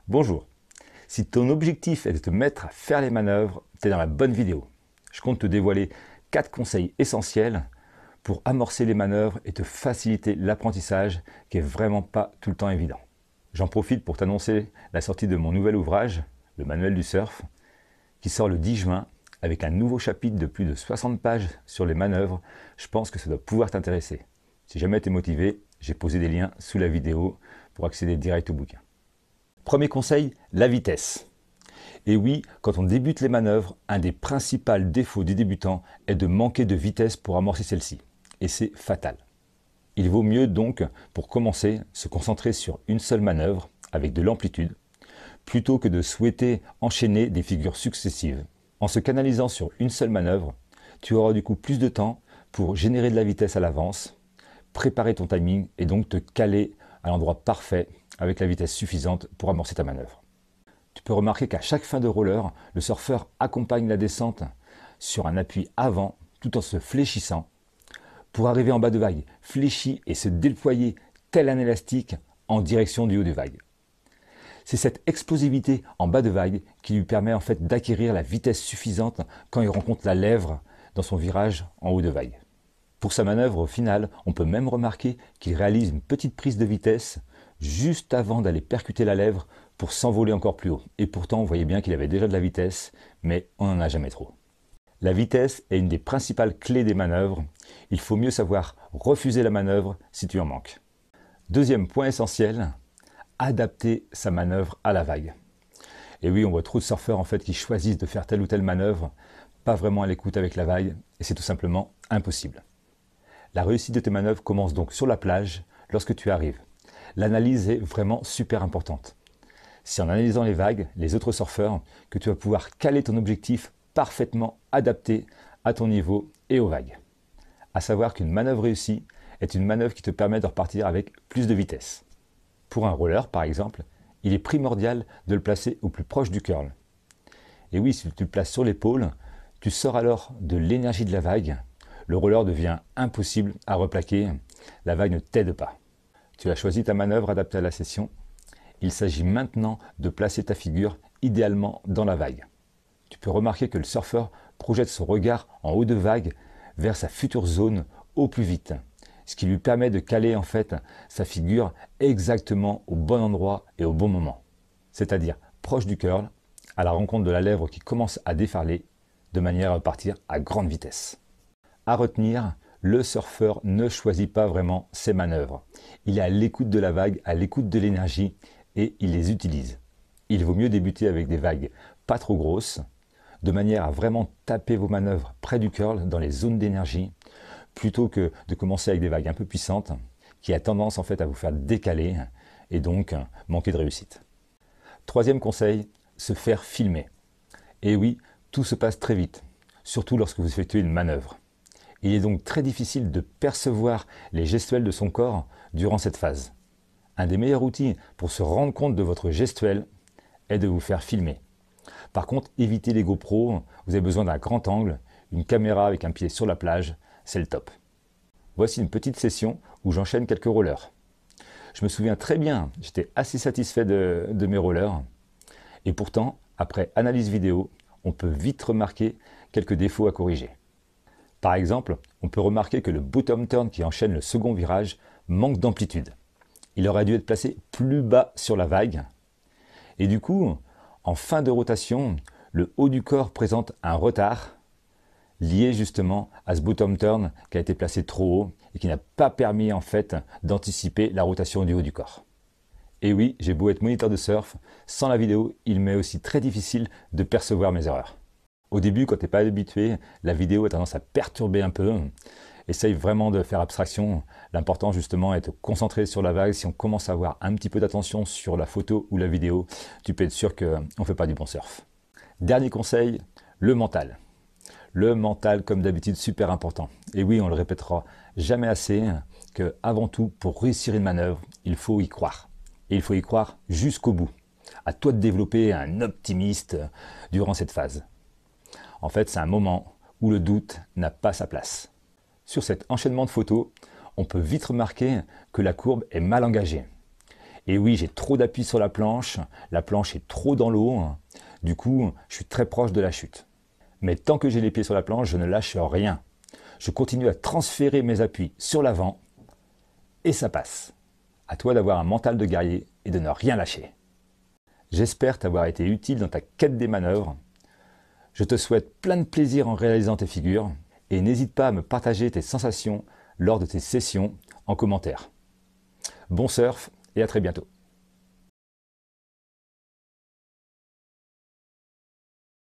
Bonjour, si ton objectif est de te mettre à faire les manœuvres, tu es dans la bonne vidéo. Je compte te dévoiler 4 conseils essentiels pour amorcer les manœuvres et te faciliter l'apprentissage qui est vraiment pas tout le temps évident. J'en profite pour t'annoncer la sortie de mon nouvel ouvrage, le manuel du surf, qui sort le 10 juin avec un nouveau chapitre de plus de 60 pages sur les manœuvres. Je pense que ça doit pouvoir t'intéresser. Si jamais tu es motivé, j'ai posé des liens sous la vidéo pour accéder direct au bouquin. Premier conseil, la vitesse. Et oui, quand on débute les manœuvres, un des principaux défauts des débutants est de manquer de vitesse pour amorcer celle-ci. Et c'est fatal. Il vaut mieux donc, pour commencer, se concentrer sur une seule manœuvre avec de l'amplitude, plutôt que de souhaiter enchaîner des figures successives. En se canalisant sur une seule manœuvre, tu auras du coup plus de temps pour générer de la vitesse à l'avance, préparer ton timing et donc te caler à l'endroit parfait avec la vitesse suffisante pour amorcer ta manœuvre. Tu peux remarquer qu'à chaque fin de roller, le surfeur accompagne la descente sur un appui avant tout en se fléchissant pour arriver en bas de vague, fléchi et se déployer tel un élastique en direction du haut de vague. C'est cette explosivité en bas de vague qui lui permet en fait d'acquérir la vitesse suffisante quand il rencontre la lèvre dans son virage en haut de vague. Pour sa manœuvre, au final, on peut même remarquer qu'il réalise une petite prise de vitesse juste avant d'aller percuter la lèvre pour s'envoler encore plus haut. Et pourtant, on voyait bien qu'il avait déjà de la vitesse, mais on n'en a jamais trop. La vitesse est une des principales clés des manœuvres. Il faut mieux savoir refuser la manœuvre si tu en manques. Deuxième point essentiel, adapter sa manœuvre à la vague. Et oui, on voit trop de surfeurs en fait qui choisissent de faire telle ou telle manœuvre, pas vraiment à l'écoute avec la vague, et c'est tout simplement impossible. La réussite de tes manœuvres commence donc sur la plage lorsque tu arrives. L'analyse est vraiment super importante. C'est en analysant les vagues, les autres surfeurs, que tu vas pouvoir caler ton objectif parfaitement adapté à ton niveau et aux vagues. À savoir qu'une manœuvre réussie est une manœuvre qui te permet de repartir avec plus de vitesse. Pour un roller par exemple, il est primordial de le placer au plus proche du curl. Et oui, si tu le places sur l'épaule, tu sors alors de l'énergie de la vague. Le roller devient impossible à replaquer, la vague ne t'aide pas. Tu as choisi ta manœuvre adaptée à la session. Il s'agit maintenant de placer ta figure idéalement dans la vague. Tu peux remarquer que le surfeur projette son regard en haut de vague vers sa future zone au plus vite, ce qui lui permet de caler en fait sa figure exactement au bon endroit et au bon moment, c'est-à-dire proche du curl, à la rencontre de la lèvre qui commence à déferler de manière à partir à grande vitesse. À retenir, le surfeur ne choisit pas vraiment ses manœuvres. Il est à l'écoute de la vague, à l'écoute de l'énergie et il les utilise. Il vaut mieux débuter avec des vagues pas trop grosses, de manière à vraiment taper vos manœuvres près du curl dans les zones d'énergie, plutôt que de commencer avec des vagues un peu puissantes qui a tendance en fait à vous faire décaler et donc manquer de réussite. Troisième conseil, se faire filmer. Et oui, tout se passe très vite, surtout lorsque vous effectuez une manœuvre. Il est donc très difficile de percevoir les gestuels de son corps durant cette phase. Un des meilleurs outils pour se rendre compte de votre gestuel est de vous faire filmer. Par contre, évitez les GoPro, vous avez besoin d'un grand angle, une caméra avec un pied sur la plage, c'est le top. Voici une petite session où j'enchaîne quelques rollers. Je me souviens très bien, j'étais assez satisfait de mes rollers. Et pourtant, après analyse vidéo, on peut vite remarquer quelques défauts à corriger. Par exemple, on peut remarquer que le bottom turn qui enchaîne le second virage manque d'amplitude. Il aurait dû être placé plus bas sur la vague. Et du coup, en fin de rotation, le haut du corps présente un retard lié justement à ce bottom turn qui a été placé trop haut et qui n'a pas permis en fait d'anticiper la rotation du haut du corps. Et oui, j'ai beau être moniteur de surf, sans la vidéo, il m'est aussi très difficile de percevoir mes erreurs. Au début, quand tu n'es pas habitué, la vidéo a tendance à perturber un peu. Essaye vraiment de faire abstraction. L'important justement est de te concentrer sur la vague. Si on commence à avoir un petit peu d'attention sur la photo ou la vidéo, tu peux être sûr qu'on ne fait pas du bon surf. Dernier conseil, le mental. Le mental, comme d'habitude, super important. Et oui, on le répétera jamais assez, que avant tout, pour réussir une manœuvre, il faut y croire. Et il faut y croire jusqu'au bout. À toi de développer un optimiste durant cette phase. En fait, c'est un moment où le doute n'a pas sa place. Sur cet enchaînement de photos, on peut vite remarquer que la courbe est mal engagée. Et oui, j'ai trop d'appui sur la planche est trop dans l'eau, du coup, je suis très proche de la chute. Mais tant que j'ai les pieds sur la planche, je ne lâche rien. Je continue à transférer mes appuis sur l'avant et ça passe. À toi d'avoir un mental de guerrier et de ne rien lâcher. J'espère t'avoir été utile dans ta quête des manœuvres. Je te souhaite plein de plaisir en réalisant tes figures et n'hésite pas à me partager tes sensations lors de tes sessions en commentaire. Bon surf et à très bientôt.